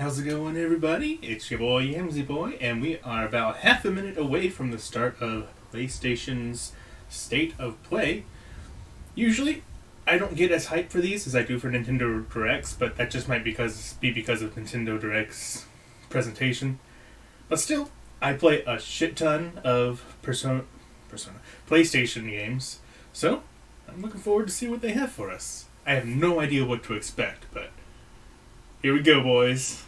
How's it going, everybody? It's your boy Yamsy Boy, and we are about half a minute away from the start of PlayStation's State of Play. Usually, I don't get as hyped for these as I do for Nintendo Directs, but that just might be because of Nintendo Direct's presentation. But still, I play a shit ton of PlayStation games, so I'm looking forward to see what they have for us. I have no idea what to expect, but here we go, boys.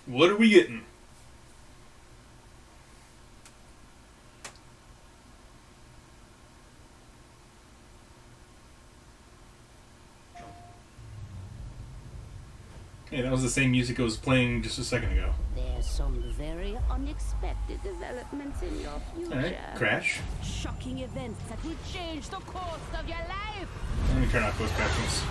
What are we getting? Hey, that was the same music I was playing just a second ago. There's some very unexpected developments in your future. Alright, Crash. Shocking events that will change the course of your life. Let me turn off those crashes.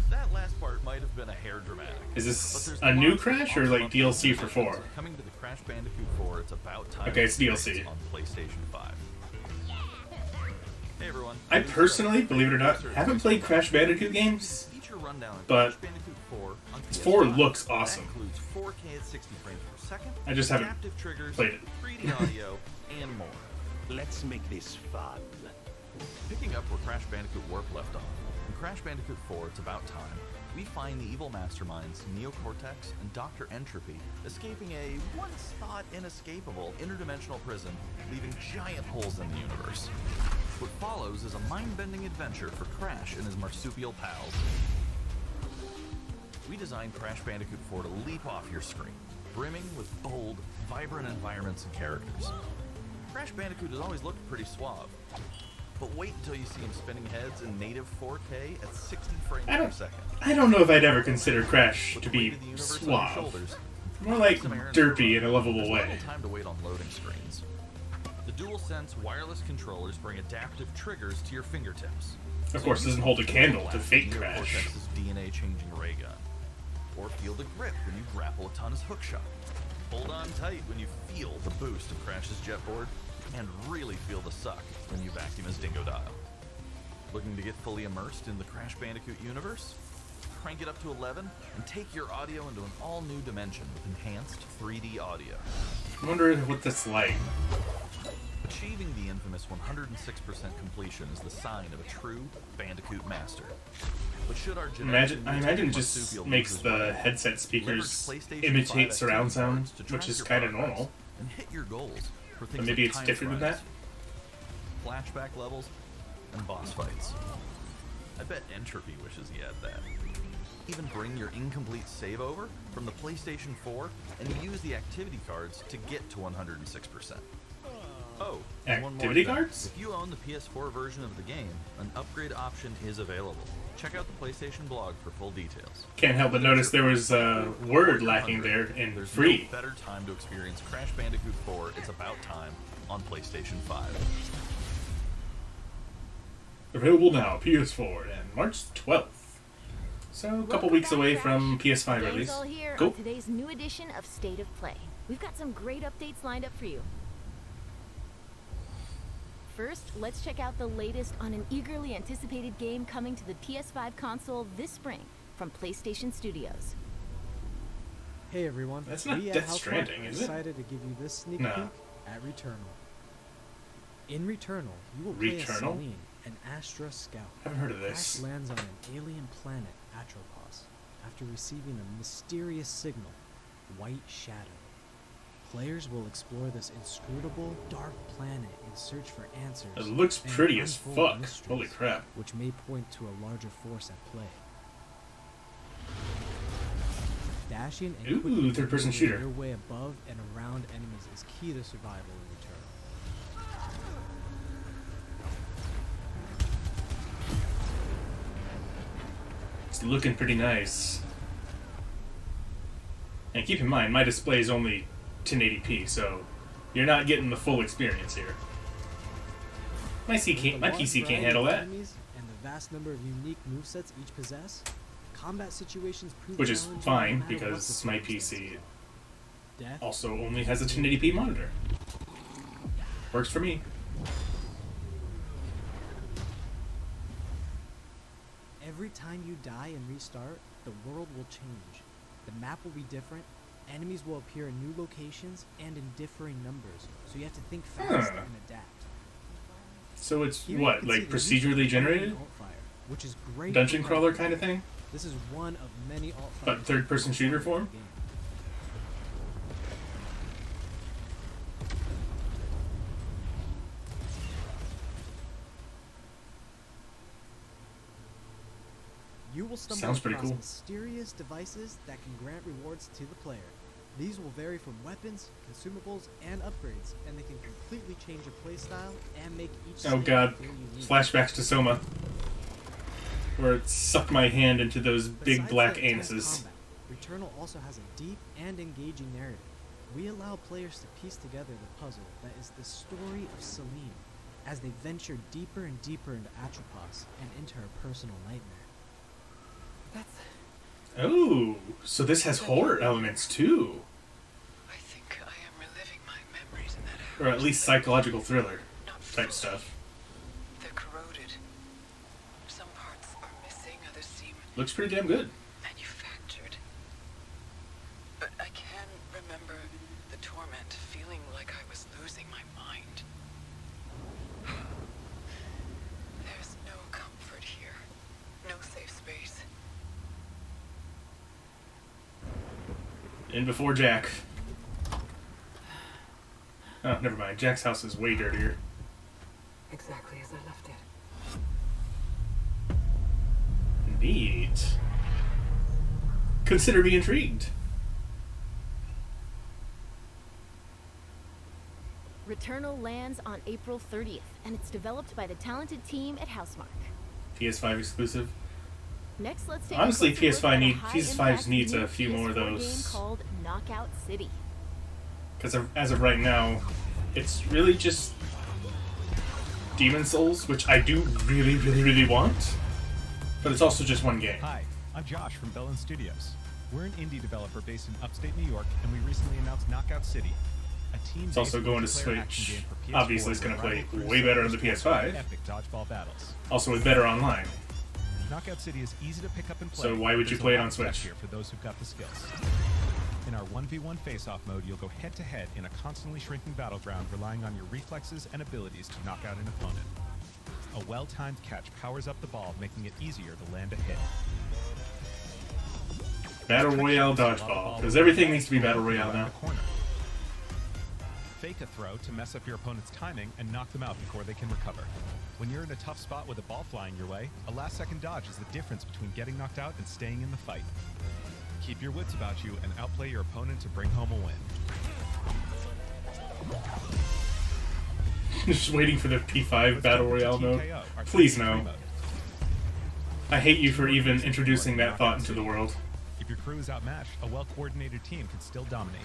That last part might have been a hair dramatic. Is this a new Crash or like DLC for 4? Coming to the Crash Bandicoot 4, it's about time. Okay, it's DLC. On PlayStation 5. Hey everyone. I personally, believe it or not, haven't played Crash Bandicoot games, but 4 looks awesome. That includes 4K at 60 frames per second, I just haven't adaptive triggers, played it. 3D audio, and more. Let's make this fun. Picking up where Crash Bandicoot Warp left off, in Crash Bandicoot 4, It's About Time, we find the evil masterminds Neocortex and Dr. Entropy escaping a once-thought inescapable interdimensional prison, leaving giant holes in the universe. What follows is a mind-bending adventure for Crash and his marsupial pals. We designed Crash Bandicoot 4 to leap off your screen, brimming with bold, vibrant environments and characters. Crash Bandicoot has always looked pretty suave, but wait until you see him spinning heads in native 4K at 60 frames per second. I don't know if I'd ever consider Crash to be suave. More like derpy in a lovable way. Time to wait on loading screens. The DualSense wireless controllers bring adaptive triggers to your fingertips. Of course, it doesn't hold a candle to fake Crash. Cortex's DNA-changing ray gun. Or feel the grip when you grapple a ton's hookshot. Hold on tight when you feel the boost of Crash's jetboard, and really feel the suck when you vacuum his dingo dial. Looking to get fully immersed in the Crash Bandicoot universe? Crank it up to 11 and take your audio into an all-new dimension with enhanced 3D audio. I wonder what that's like. Achieving the infamous 106% completion is the sign of a true Bandicoot master. But should our I imagine it just makes the headset speakers imitate surround sound, which is kind of normal. And hit your goals for things But maybe like it's time different than trials, that? flashback levels, and boss fights. I bet Entropy wishes he had that. Even bring your incomplete save over from the PlayStation 4 and use the activity cards to get to 106%. Oh, and one more Activity thing. cards? If you own the PS4 version of the game, an upgrade option is available. Check out the PlayStation blog for full details. Can't help but notice there was a word lacking there in There's free. no better time to experience Crash Bandicoot 4 It's About Time on PlayStation 5. Available now, PS4, and March 12th. So, a couple weeks away from PS5 release. All here Cool. on today's new edition of State of Play. We've got some great updates lined up for you. First, let's check out the latest on an eagerly anticipated game coming to the PS5 console this spring from PlayStation Studios. Hey everyone, That's not we at Death Housemarque Stranding, are is it? excited to give you this sneak No. peek at Returnal. In Returnal, you will play as Returnal? Celine, an Astra scout. Haven't heard of this. Crash lands on an alien planet, Atropos, after receiving a mysterious signal, White Shadow. Players will explore this inscrutable, dark planet in search for answers. It looks and pretty as unfold fuck. mysteries, Holy crap. which may point to a larger force at play. Dashing and quickly Ooh, third-person maneuvering shooter. your way above and around enemies is key to survival in Returnal. It's looking pretty nice. And keep in mind, my display is only 1080p, so you're not getting the full experience here. My PC can't handle that. Enemies and the vast number of unique movesets each possess, combat situations prove Which is challenging fine, no matter what because the my circumstances. PC Death, also only has a 1080p monitor. Works for me. Every time you die and restart, the world will change. The map will be different, enemies will appear in new locations and in differing numbers, so you have to think fast and adapt. So it's Here you what, can like see the use of procedurally floating generated? alt-fire, which is great Dungeon for crawler crafting. kind of thing? This is one of many alt-fires. But third-person shooter form? You will stumble Sounds pretty across cool. mysterious devices that can grant rewards to the player. These will vary from weapons, consumables, and upgrades, and they can completely change your playstyle and make each Oh stage god. feel unique. Flashbacks to Soma. Where it sucked my hand into those big Besides black the intense anuses. combat, Returnal also has a deep and engaging narrative. We allow players to piece together the puzzle that is the story of Celine, as they venture deeper and deeper into Atropos and into her personal nightmare. Oh, so this has horror elements too. I think I am reliving my memories in that house. Or at least psychological thriller Not type fully. stuff. They're corroded. Some parts are missing, others seem Looks pretty damn good. manufactured. But I can remember the torment, feeling like I was losing my mind. There's no comfort here. No safe space. In before Jack. Oh, never mind. Jack's house is way dirtier. Exactly as I left it. Neat. Consider me intrigued. Returnal lands on April 30th, and it's developed by the talented team at Housemarque. PS5 exclusive. Next, let's take Honestly, a closer look at a PS5 high-impact needs a new few more of PS4 those. game called Knockout City. Because as of right now, it's really just Demon Souls, which I do really, really, really want. But it's also just one game. Hi, I'm Josh from Bellin Studios. We're an indie developer based in upstate New York, and we recently announced Knockout City, a team. It's also going to Switch. Obviously, it's going to play way better on the PS5. Epic dodgeball battles. Also with better online. Knockout City is easy to pick up and play. So why would you There's play a it lot on of depth Switch? Here for those who've got the skills. In our 1v1 face-off mode, you'll go head-to-head in a constantly shrinking battleground, relying on your reflexes and abilities to knock out an opponent. A well-timed catch powers up the ball, making it easier to land a hit. Battle Royale dodgeball. Because everything needs to be Battle Royale now. Corner. Fake a throw to mess up your opponent's timing and knock them out before they can recover. When you're in a tough spot with a ball flying your way, a last-second dodge is the difference between getting knocked out and staying in the fight. Keep your wits about you and outplay your opponent to bring home a win. Just waiting for the P5 Let's Battle jump into Royale mode. TKO, our Please 3v3 no. mode. I hate you for even introducing that thought into the world. If your crew is outmatched, a well-coordinated team can still dominate.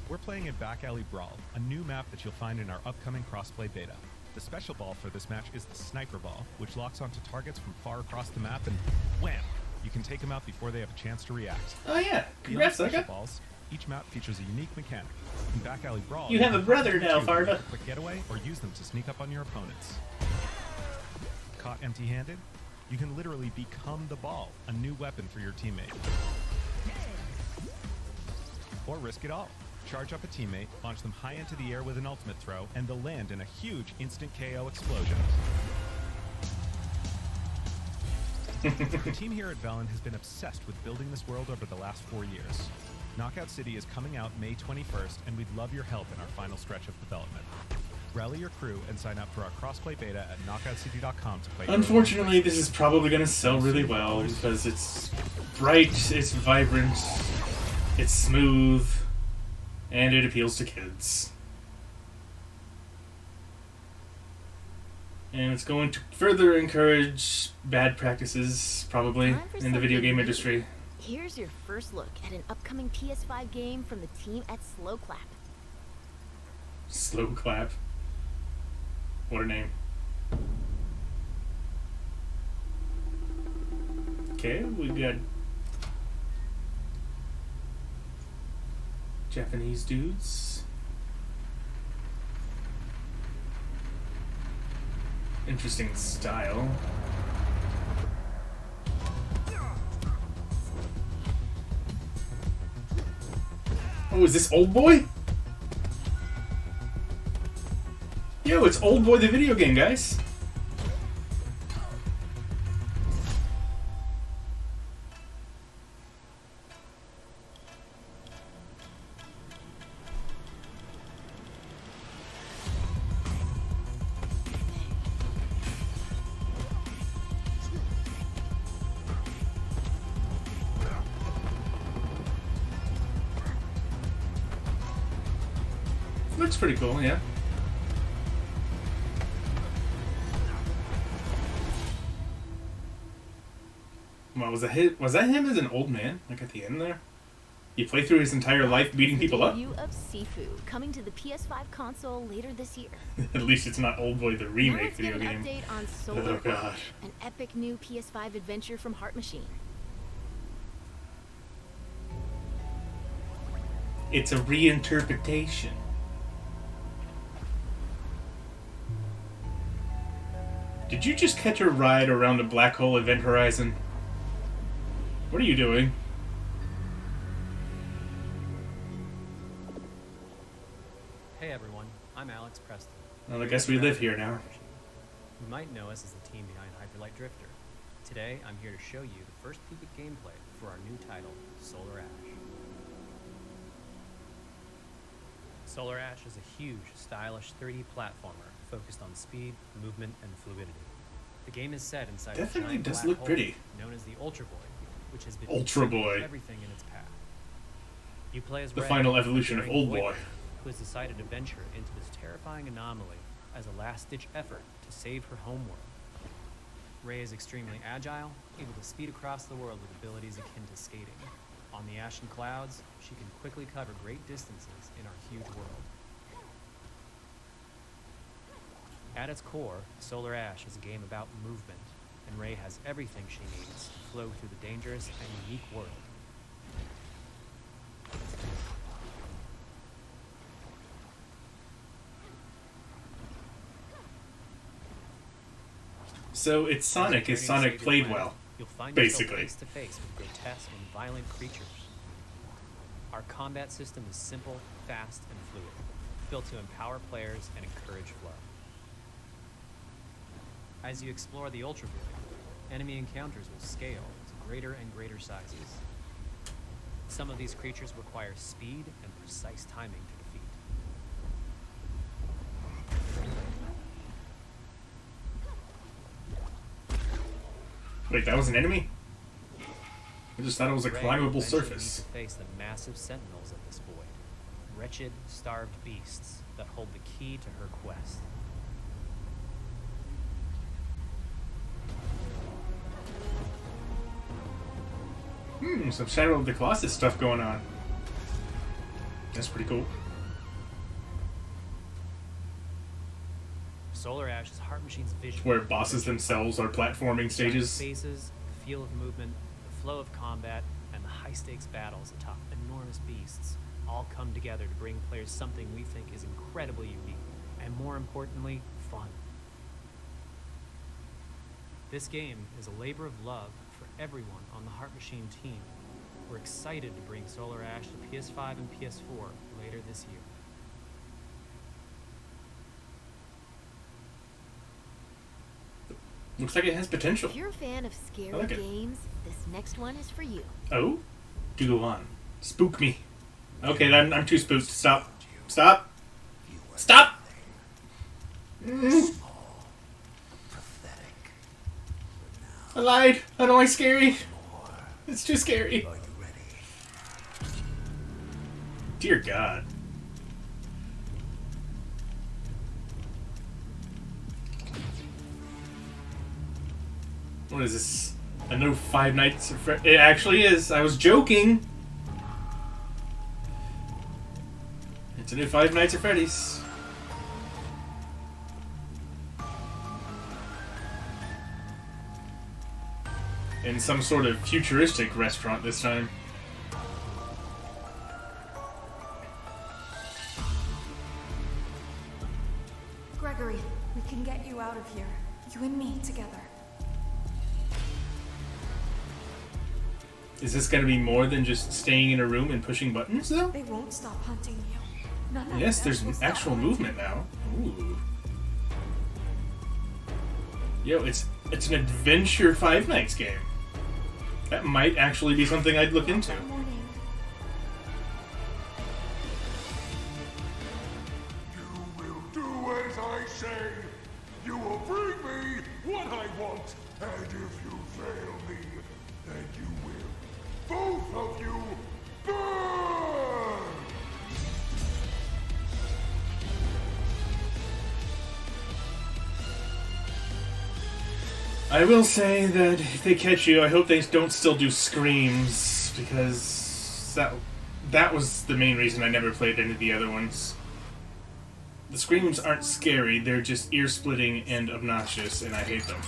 We're playing in Back Alley Brawl, a new map that you'll find in our upcoming crossplay beta. The special ball for this match is the Sniper Ball, which locks onto targets from far across the map and wham! You can take them out before they have a chance to react. Oh yeah, Beyond congrats, special Sega. balls, each map features a unique mechanic. In Back Alley Brawl, You have a can brother use now, them to make Farva. a quick getaway or use them to sneak up on your opponents. Caught empty-handed? You can literally become the ball, a new weapon for your teammate. Or risk it all. Charge up a teammate, launch them high into the air with an ultimate throw, and they'll land in a huge instant KO explosion. The team here at Velen has been obsessed with building this world over the last 4 years. Knockout City is coming out May 21st, and we'd love your help in our final stretch of development. Rally your crew and sign up for our crossplay beta at knockoutcity.com to play. Unfortunately, this is probably going to sell really well because it's bright, it's vibrant, it's smooth, and it appeals to kids. And it's going to further encourage bad practices, probably, Time for in the video something game new. industry. Here's your first look at an upcoming PS5 game from the team at Slow Clap. Slow clap. What a name. Okay, we got Japanese dudes. Interesting style. Oh, is this Old Boy? Yo, it's Old Boy the video game, guys. Looks pretty cool, yeah. Well, was that him as an old man, like at the end there? You play through his entire life beating people up? Debut of Sifu, coming to the PS5 console later this year. At least it's not Old Boy the Now remake let's get video an game. update on Solar Oh gosh. Ash, an epic new PS5 adventure from Heart Machine. It's a reinterpretation. Did you just catch a ride around a black hole event horizon? What are you doing? Hey everyone, I'm Alex Preston. Well, I guess we live here now. You might know us as the team behind Hyperlight Drifter. Today, I'm here to show you the first peek at gameplay for our new title, Solar Ash. Solar Ash is a huge, stylish 3D platformer focused on speed, movement, and fluidity. The game is set inside Definitely a giant does black look hole pretty. known as the Ultra Void, which has been Ultra consuming Boy. everything in its path. You play as The Red, final a evolution of daring Old void Boy. who has decided to venture into this terrifying anomaly as a last-ditch effort to save her homeworld. Rey is extremely agile, able to speed across the world with abilities akin to skating. On the ashen clouds, she can quickly cover great distances in our huge world. At its core, Solar Ash is a game about movement, and Rey has everything she needs to flow through the dangerous and unique world. So it's Sonic as Sonic played well. You'll find basically. yourself face to face with grotesque and violent creatures. Our combat system is simple, fast, and fluid, built to empower players and encourage flow. As you explore the Ultra Void, enemy encounters will scale to greater and greater sizes. Some of these creatures require speed and precise timing to defeat. Wait, that was an enemy? I just thought it was a Rey climbable eventually surface. needs to face the massive sentinels of this void, wretched, starved beasts that hold the key to her quest. Some Shadow of the Colossus stuff going on. That's pretty cool. Solar Ash is Heart Machine's vision. Where bosses themselves are platforming stages. Spaces, the feel of movement, the flow of combat, and the high-stakes battles atop enormous beasts all come together to bring players something we think is incredibly unique, and more importantly, fun. This game is a labor of love for everyone on the Heart Machine team. We're excited to bring Solar Ash to PS5 and PS4 later this year. Looks like it has potential. If you're a fan of scary I like it. games, this next one is for you. Oh? Do go on. Spook me. Okay, I'm too spooked. Stop. Stop. Stop! I lied. I don't like scary. It's too scary. Dear God. What is this? A new Five Nights at Freddy's? It actually is. I was joking. It's a new Five Nights at Freddy's. In some sort of futuristic restaurant this time. Gregory, we can get you out of here. You and me together. Is this going to be more than just staying in a room and pushing buttons, though? They won't stop hunting you. None of Yes, them there's will stop actual hunting movement you. now. Ooh. Yo, it's an adventure Five Nights game. That might actually be something I'd look into. That morning, You will do as I say. You will bring me what I want. And if you fail me, then you will. Both of you burn! I will say that if they catch you, I hope they don't still do screams, because that was the main reason I never played any of the other ones. The screams aren't scary, they're just ear-splitting and obnoxious, and I hate them.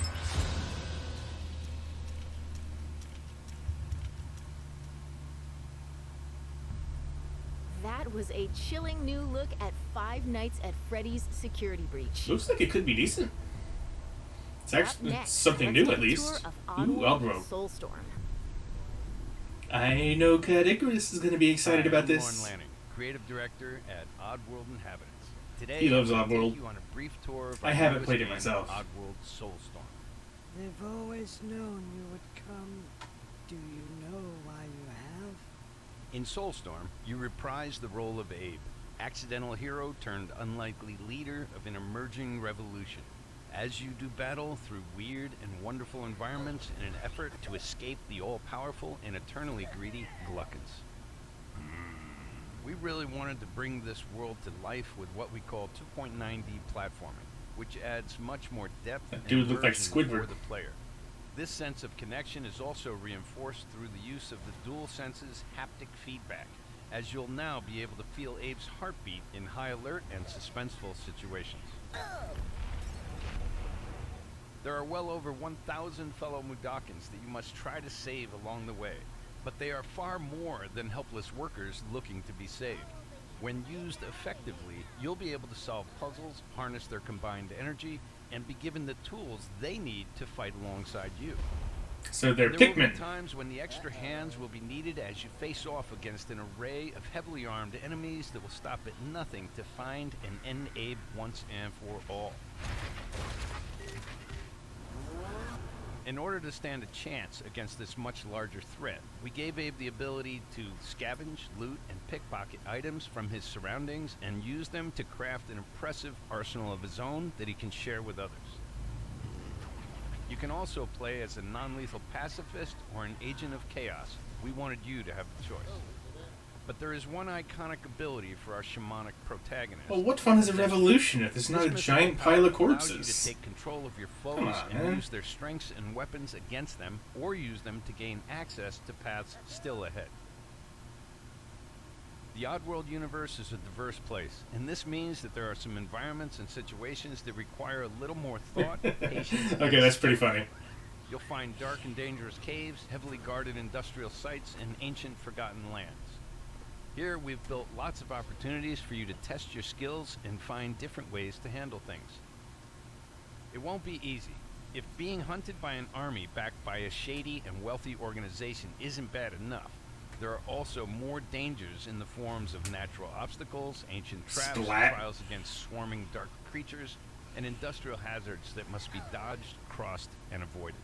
That was a chilling new look at Five Nights at Freddy's Security Breach. Looks like it could be decent. It's actually Up next, something let's new, take at a least. tour of Ooh, Oddworld Oddworld. Soulstorm. I know Cat Icarus is going to be excited Hi, about I'm this. Lauren Lanning, creative director at Oddworld Inhabitants. Today, He loves I'm gonna Oddworld. take you on a brief tour of I our haven't newest played it game, myself. Oddworld Soulstorm. They've always known you would come. Do you know why you have? In Soulstorm, you reprise the role of Abe, accidental hero turned unlikely leader of an emerging revolution. As you do battle through weird and wonderful environments in an effort to escape the all-powerful and eternally greedy Gluckins. We really wanted to bring this world to life with what we call 2.9D platforming, which adds much more depth That and dude looked like immersion Squidward. for the player. This sense of connection is also reinforced through the use of the dual senses haptic feedback, as you'll now be able to feel Abe's heartbeat in high alert and suspenseful situations. There are well over 1,000 fellow Mudokons that you must try to save along the way, but they are far more than helpless workers looking to be saved. When used effectively, you'll be able to solve puzzles, harness their combined energy, and be given the tools they need to fight alongside you. So they're There will be Pikmin. times when the extra hands will be needed as you face off against an array of heavily armed enemies that will stop at nothing to find and end Abe once and for all. In order to stand a chance against this much larger threat, we gave Abe the ability to scavenge, loot, and pickpocket items from his surroundings and use them to craft an impressive arsenal of his own that he can share with others. You can also play as a non-lethal pacifist or an agent of chaos. We wanted you to have the choice. But there is one iconic ability for our shamanic protagonist. Well, what fun is a revolution if there's not a This giant mystical pile of power allows you corpses? to take control of your foes Come on, and man. use their strengths and weapons against them, or use them to gain access to paths still ahead. The Oddworld universe is a diverse place, and this means that there are some environments and situations that require a little more thought, patience, and Okay, that's pretty funny. You'll find dark and dangerous caves, heavily guarded industrial sites, and ancient forgotten lands. Here, we've built lots of opportunities for you to test your skills and find different ways to handle things. It won't be easy. If being hunted by an army backed by a shady and wealthy organization isn't bad enough, there are also more dangers in the forms of natural obstacles, ancient traps, Splat. trials against swarming dark creatures, and industrial hazards that must be dodged, crossed, and avoided.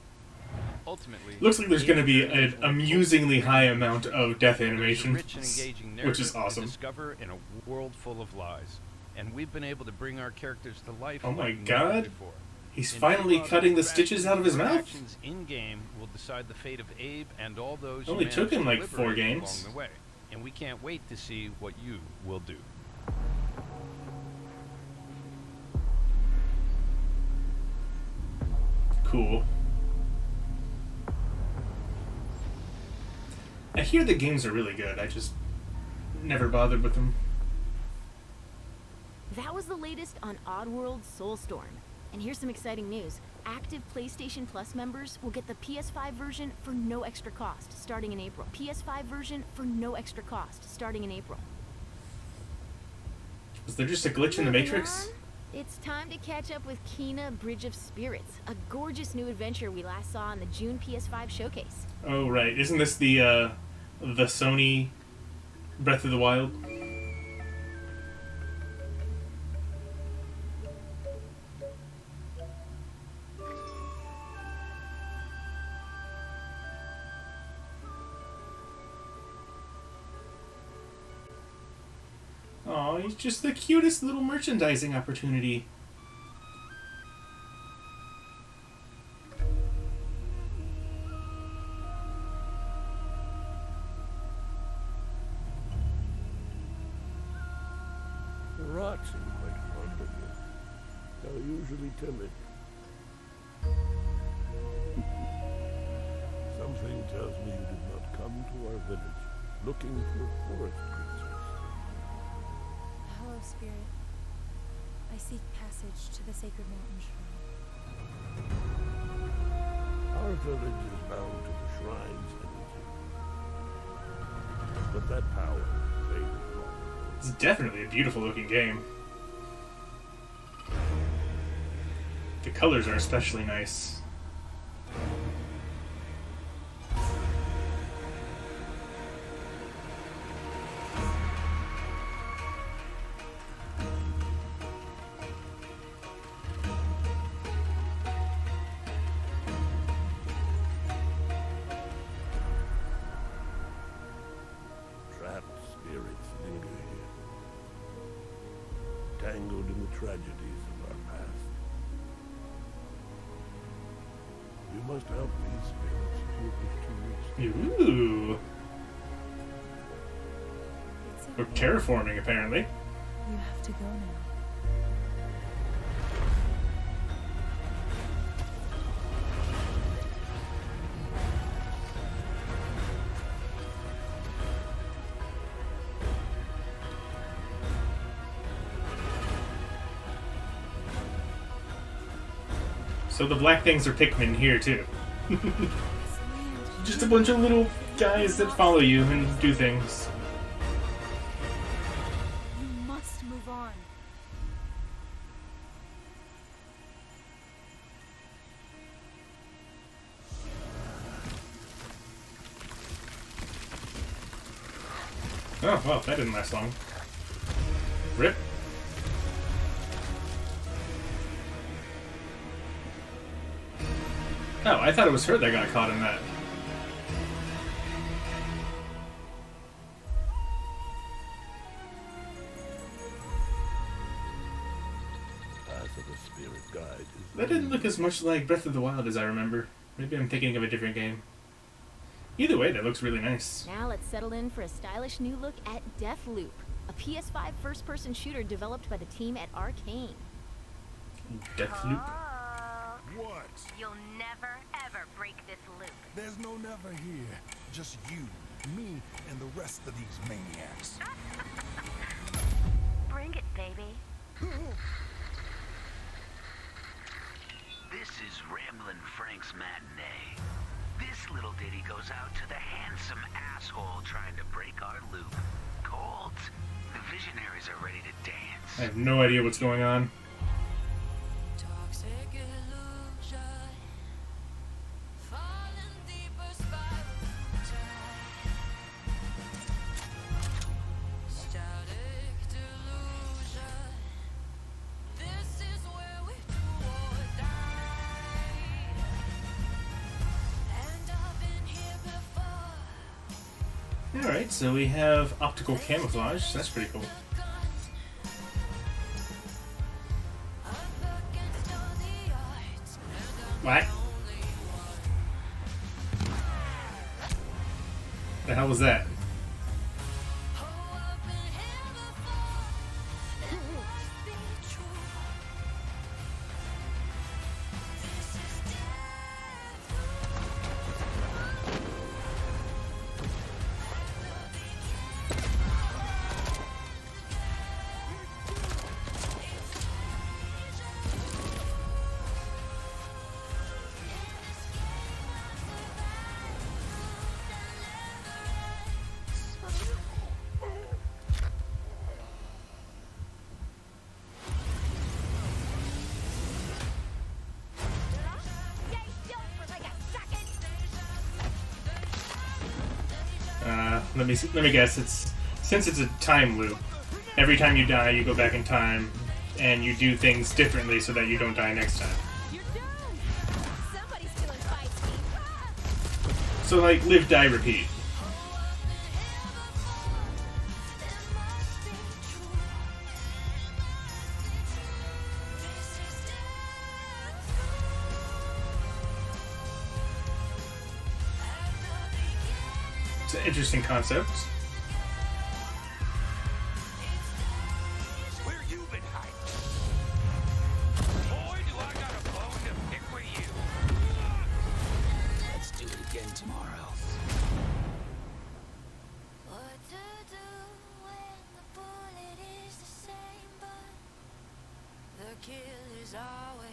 Ultimately, Looks like there's going to be Abe's an journey will amusingly focus high on amount of death There's a animation, rich and engaging which is narrative to awesome. discover in a world full of lies, and we've been able to bring our characters to life. Oh my like never God. before. He's In finally Abe cutting the Oddworld's stitches out of his your mouth. actions in-game will decide the fate of Abe and all those Only you took him manage like to 4 liberate games. along the way, and we can't wait to see what you will do. Cool. I hear the games are really good. I just never bothered with them. That was the latest on Oddworld Soulstorm. And here's some exciting news. Active PlayStation Plus members will get the PS5 version for no extra cost starting in April. PS5 version for no extra cost starting in April. Was there just a glitch in the Moving Matrix? on, It's time to catch up with Kena Bridge of Spirits, a gorgeous new adventure we last saw in the June PS5 showcase. Oh, right. Isn't this the Sony Breath of the Wild? Oh, he's just the cutest little merchandising opportunity. The rats seem quite fond of you. They're usually timid. Something tells me you did not come to our village looking for forest creatures. Hello, Spirit. I seek passage to the sacred mountain shrine. Our village is bound to the shrine's energy. But that power faded long ago. It's definitely a beautiful looking game. The colors are especially nice. Tangled in the tragedies of our past. You must help these spirits who wish to reach them. Ooh. We're terraforming, apparently. You have to go now. So the black things are Pikmin here, too. Just a bunch of little guys that follow you and do things. You must move on. Oh, well, that didn't last long. Rip. Oh, I thought it was her that got caught in that. Path of the Spirit Guide is That didn't look as much like Breath of the Wild as I remember. Maybe I'm thinking of a different game. Either way, that looks really nice. Now let's settle in for a stylish new look at Deathloop, a PS5 first-person shooter developed by the team at Arcane. Deathloop. What? You'll never, ever break this loop. There's no never here. Just you, me, and the rest of these maniacs. Bring it, baby. This is Ramblin' Frank's Matinee. This little ditty goes out to the handsome asshole trying to break our loop. Cold. The visionaries are ready to dance. I have no idea what's going on. Alright, so we have optical camouflage. That's pretty cool. What? The hell was that? Let me guess. Since it's a time loop. Every time you die, you go back in time, and you do things differently so that you don't die next time. So like live, die, repeat. It's an interesting concept. Where you been hiding? Boy, do I got a bone to pick with you. Let's do it again tomorrow. What to do when the bullet is the same, but the kill is always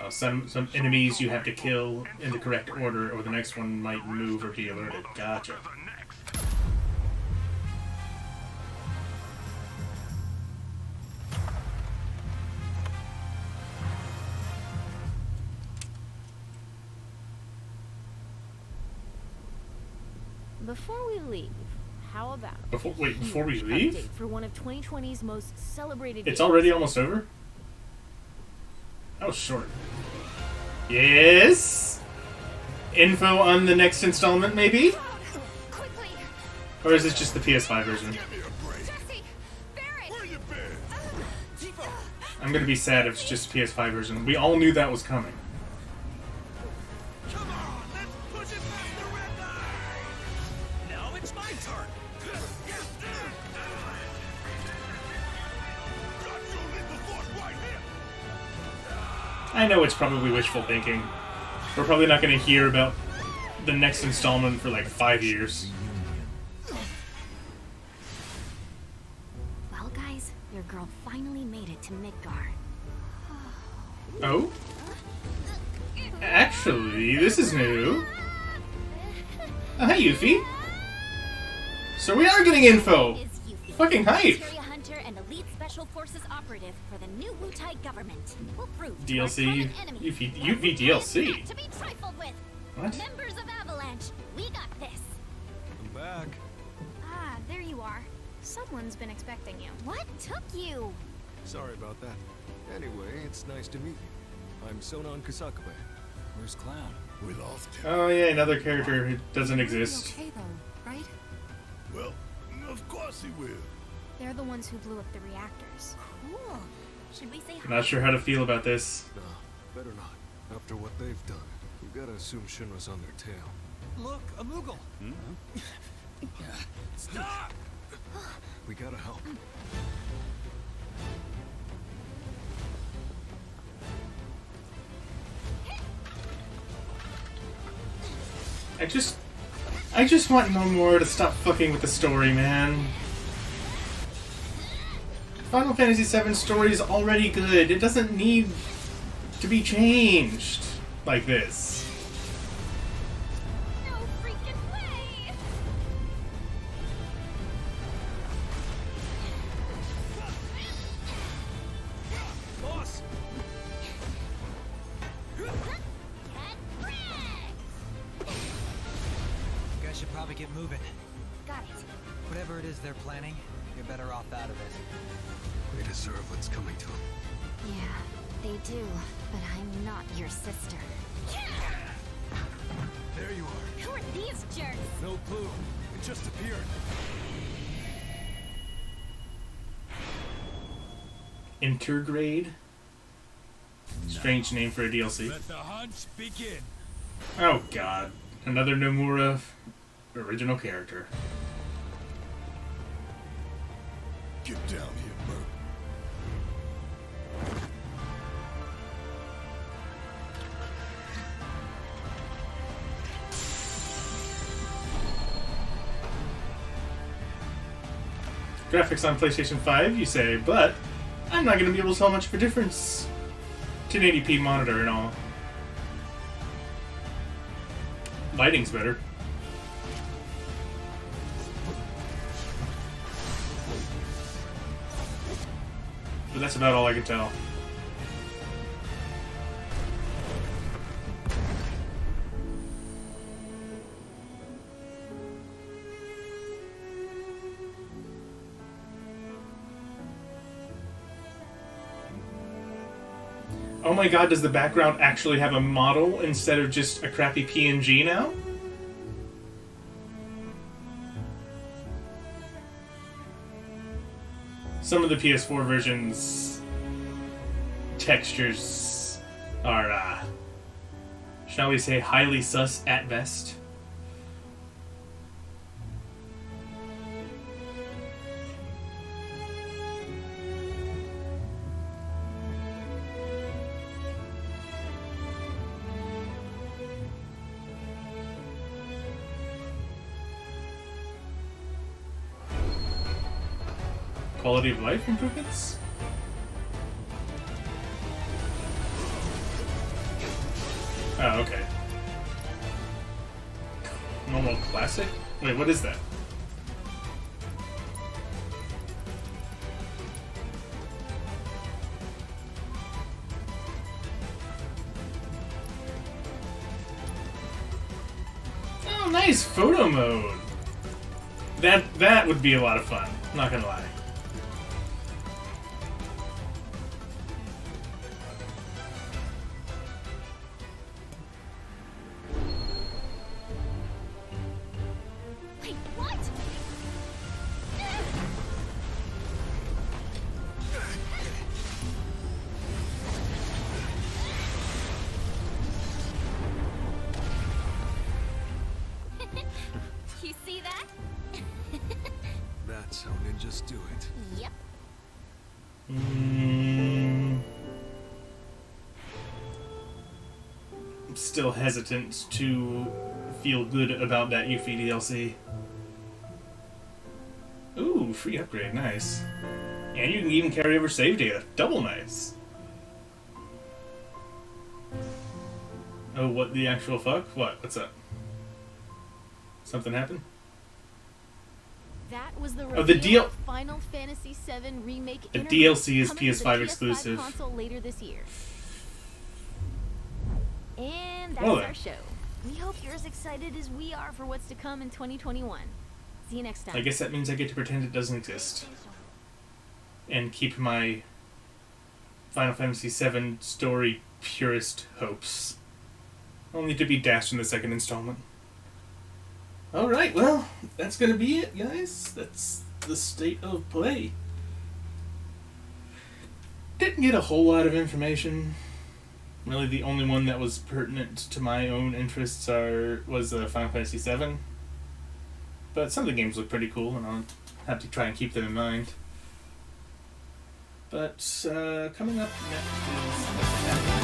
Some enemies you have to kill in the correct order, or the next one might move or be alerted. Gotcha. Before we leave, how about Before we huge leave? update for one of 2020's most celebrated It's games? already almost over? That was short. Yes? Info on the next installment, maybe? Or is this just the PS5 version? I'm gonna be sad if it's just the PS5 version. We all knew that was coming. Now it's my turn. I know it's probably wishful thinking. We're probably not going to hear about the next installment for like 5 years. Well, guys, your girl finally made it to Midgar. Oh? Actually, this is new. Oh, hi, Yuffie. So we are getting info. Fucking hype. Hunter and elite special forces operative for the new Wutai government. Will prove DLC. Yuffie DLC. to be trifled with. What? Members of Avalanche, we got this. I'm back. Ah, there you are. Someone's been expecting you. What took you? Sorry about that. Anyway, it's nice to meet you. I'm Sonon Kusakabe. Where's Clown? We lost him. Oh yeah, another character who doesn't exist. Okay though, right? Well, of course he will. They're the ones who blew up the reactors. Cool. Should we say hi? Not sure how to feel about this. Nah, better not. After what they've done, we gotta assume Shinra's on their tail. Look, a Moogle! Stop! We gotta help. I just want no more to stop fucking with the story, man. Final Fantasy VII story is already good. It doesn't need to be changed like this. No freaking way! Boss! You guys should probably get moving. Got it. Whatever it is they're planning, you're better off out of it. They deserve what's coming to them. Yeah, they do. But I'm not your sister. There you are. Who are these jerks? No clue. It just appeared. Intergrade? Strange name for a DLC. Let the hunt begin. Oh god. Another Nomura original character. Get down here, Merc. Graphics on PlayStation 5, you say, but I'm not going to be able to tell much of a difference. 1080p monitor and all. Lighting's better. But that's about all I can tell. Oh my god, does the background actually have a model instead of just a crappy PNG now? Some of the PS4 versions textures are, shall we say, highly sus at best. Quality of life improvements? Oh, okay. Normal classic? Wait, what is that? Oh, nice photo mode. That would be a lot of fun. Not gonna lie. You see that? That's how ninjas do it. Yep. I'm still hesitant to feel good about that Yuffie DLC. Ooh, free upgrade, nice. And you can even carry over save data. Double nice. Oh, what the actual fuck? What? What's up? Something happened? That was the Oh, the reveal of Final Fantasy VII Remake. The interview DLC is coming to the PS5 PS5 exclusive. console later this year. And that's Well then. our show. We hope you're as excited as we are for what's to come in 2021. See you next time. I guess that means I get to pretend it doesn't exist. And keep my Final Fantasy VII story purist hopes. Only to be dashed in the second installment. Alright, well, that's gonna be it, guys. That's the state of play. Didn't get a whole lot of information. Really, the only one that was pertinent to my own interests was Final Fantasy VII. But some of the games look pretty cool, and I'll have to try and keep them in mind. But coming up next is...